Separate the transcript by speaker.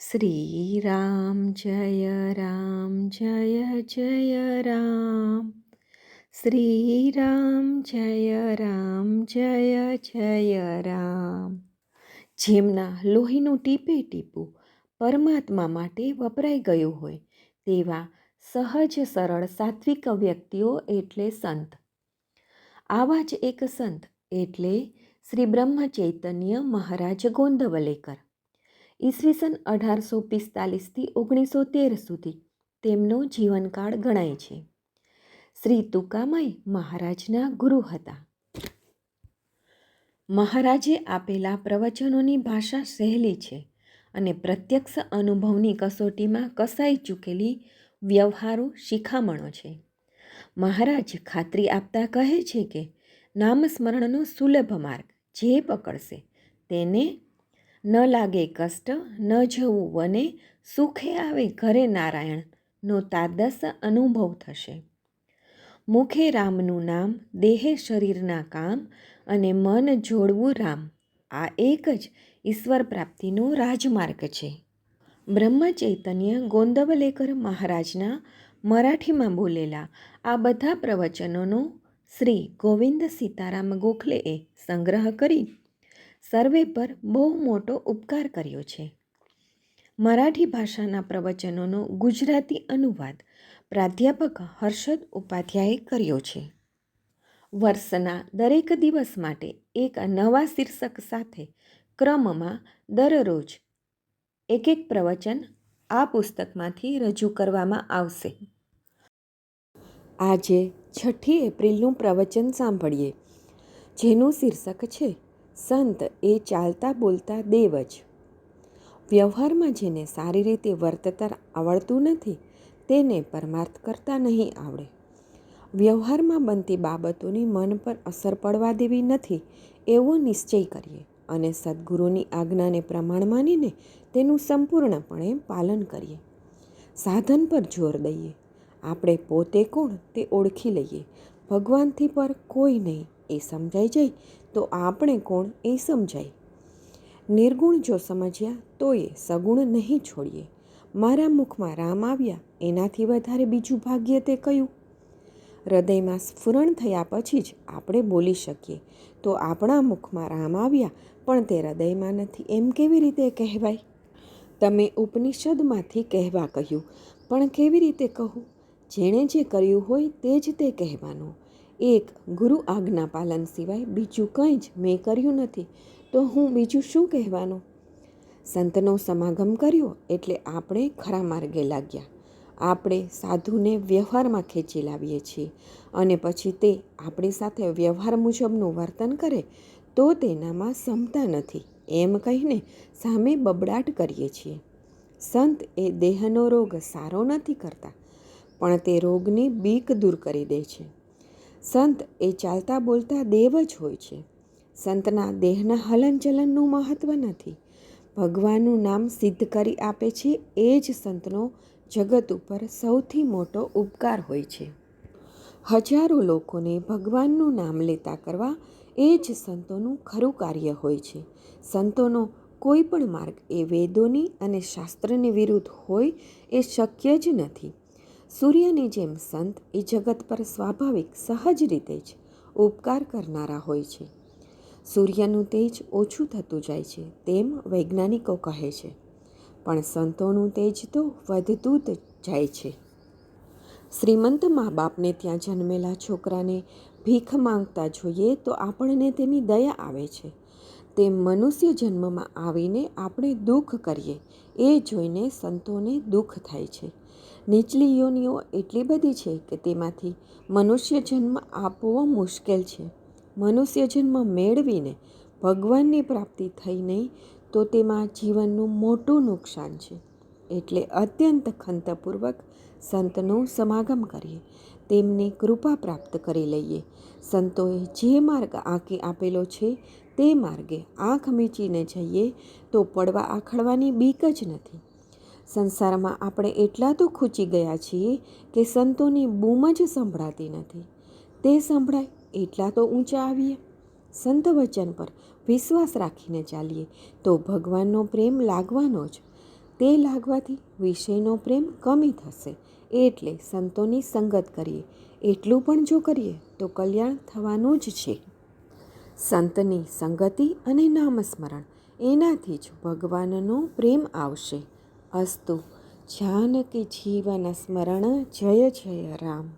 Speaker 1: શ્રીરામ જય જય રામ. શ્રીરામ જય જય રામ. જેમના લોહીનું ટીપે ટીપું પરમાત્મા માટે વપરાઈ ગયું હોય તેવા સહજ સરળ સાત્વિક વ્યક્તિઓ એટલે સંત. આવા જ એક સંત એટલે શ્રી બ્રહ્મ ચૈતન્ય મહારાજ ગોંદવલેકર. ઈસવીસન 1845થી 1913 સુધી તેમનો જીવનકાળ ગણાય છે. શ્રી તુકામાઈ મહારાજના ગુરુ હતા. મહારાજે આપેલા પ્રવચનોની ભાષા સહેલી છે અને પ્રત્યક્ષ અનુભવની કસોટીમાં કસાઈ ચૂકેલી વ્યવહારુ શિખામણો છે. મહારાજ ખાતરી આપતા કહે છે કે નામસ્મરણનો સુલભ માર્ગ જે પકડશે તેને ન લાગે કષ્ટ, ન જવું વને, સુખે આવે ઘરે નારાયણનો તાદસ અનુભવ થશે. મુખે રામનું નામ, દેહે શરીરના કામ અને મન જોડવું રામ, આ એક જ ઈશ્વર પ્રાપ્તિનો રાજમાર્ગ છે. બ્રહ્મ ચૈતન્ય ગોંદવલેકર મહારાજના મરાઠીમાં બોલેલા આ બધા પ્રવચનોનો શ્રી ગોવિંદ સીતારામ ગોખલેએ સંગ્રહ કરી સર્વે પર બહુ મોટો ઉપકાર કર્યો છે. મરાઠી ભાષાના પ્રવચનોનો ગુજરાતી અનુવાદ પ્રાધ્યાપક હર્ષદ ઉપાધ્યાયે કર્યો છે. વર્ષના દરેક દિવસ માટે એક નવા શીર્ષક સાથે ક્રમમાં દરરોજ એક પ્રવચન આ પુસ્તકમાંથી રજૂ કરવામાં આવશે. આજે 6 એપ્રિલનું પ્રવચન સાંભળીએ, જેનું શીર્ષક છે સંત એ ચાલતા બોલતા દેવ જ. વ્યવહારમાં જેને સારી રીતે વર્તતા આવડતું નથી તેને પરમાર્થ કરતા નહીં આવડે. વ્યવહારમાં બનતી બાબતોની મન પર અસર પડવા દેવી નથી એવો નિશ્ચય કરીએ અને સદ્ગુરુની આજ્ઞાને પ્રમાણ માનીને તેનું સંપૂર્ણપણે પાલન કરીએ. સાધન પર જોર દઈએ. આપણે પોતે કોણ તે ઓળખી લઈએ. ભગવાનથી પર કોઈ નહીં એ સમજાઈ જાય તો આપણે કોણ એ સમજાય. નિર્ગુણ જો સમજ્યા તો એ સગુણ નહીં છોડીએ. મારા મુખમાં રામ આવ્યા એનાથી વધારે બીજું ભાગ્ય તે કયું. હૃદયમાં સ્ફુરણ થયા પછી જ આપણે બોલી શકીએ તો આપણા મુખમાં રામ આવ્યા પણ તે હૃદયમાં નથી એમ કેવી રીતે કહેવાય. તમે ઉપનિષદમાંથી કહેવા કહ્યું પણ કેવી રીતે કહું. જેણે જે કર્યું હોય તે જ તે કહેવાનું. એક ગુરુ આજ્ઞા પાલન સિવાય બીજું કંઈ જ મેં કર્યું નથી તો હું બીજું શું કહેવાનું. સંતનો સમાગમ કર્યો એટલે આપણે ખરા માર્ગે લાગ્યા. આપણે સાધુને વ્યવહારમાં ખેંચી લાવીએ છીએ અને પછી તે આપણી સાથે વ્યવહાર મુજબનું વર્તન કરે તો તેનામાં ક્ષમતા નથી એમ કહીને સામે બબડાટ કરીએ છીએ. સંત એ દેહનો રોગ સારો નથી કરતા પણ તે રોગની બીક દૂર કરી દે છે. સંત એ ચાલતા બોલતા દેવ જ હોય છે. સંતના દેહના હલનચલનનું મહત્ત્વ નથી. ભગવાનનું નામ સિદ્ધ કરી આપે છે એ જ સંતનો જગત ઉપર સૌથી મોટો ઉપકાર હોય છે. હજારો લોકોને ભગવાનનું નામ લેતા કરવા એ જ સંતોનું ખરું કાર્ય હોય છે. સંતોનો કોઈ પણ માર્ગ એ વેદોની અને શાસ્ત્રની વિરુદ્ધ હોય એ શક્ય જ નથી. સૂર્યની જેમ સંત એ જગત પર સ્વાભાવિક સહજ રીતે જ ઉપકાર કરનારા હોય છે. સૂર્યનું તેજ ઓછું થતું જાય છે તેમ વૈજ્ઞાનિકો કહે છે પણ સંતોનું તેજ તો વધતું જ જાય છે. શ્રીમંત મા બાપને ત્યાં જન્મેલા છોકરાને ભીખ માંગતા જોઈએ તો આપણને તેની દયા આવે છે. તેમ મનુષ્ય જન્મમાં આવીને આપણે દુઃખ કરીએ એ જોઈને સંતોને દુઃખ થાય છે. નીચલી યોનિઓ એટલી બધી છે કે તેમાંથી મનુષ્ય જન્મ આપવો મુશ્કેલ છે. મનુષ્ય જન્મ મેળવીને ભગવાનની પ્રાપ્તિ થઈ નહીં તો તેમાં જીવનનું મોટું નુકસાન છે. એટલે અત્યંત ખંતપૂર્વક સંતનો સમાગમ કરીએ, તેમની કૃપા પ્રાપ્ત કરી લઈએ. સંતોએ જે માર્ગ આંકી આપેલો છે તે માર્ગે આંખ મીચીને જઈએ તો પડવા આખડવાની બીક જ નથી. સંસારમાં આપણે એટલા તો ખૂંચી ગયા છીએ કે સંતોની બૂમ જ સંભળાતી નથી. તે સંભળાય એટલા તો ઊંચા આવીએ. સંત વચન પર વિશ્વાસ રાખીને ચાલીએ તો ભગવાનનો પ્રેમ લાગવાનો જ. તે લાગવાથી વિષયનો પ્રેમ કમી થશે. એટલે સંતોની સંગત કરીએ. એટલું પણ જો કરીએ તો કલ્યાણ થવાનું જ છે. સંતની સંગતિ અને નામસ્મરણ, એનાથી જ ભગવાનનો પ્રેમ આવશે. અસ્તુ. જાનકી જીવન સ્મરણ. જય જય રામ.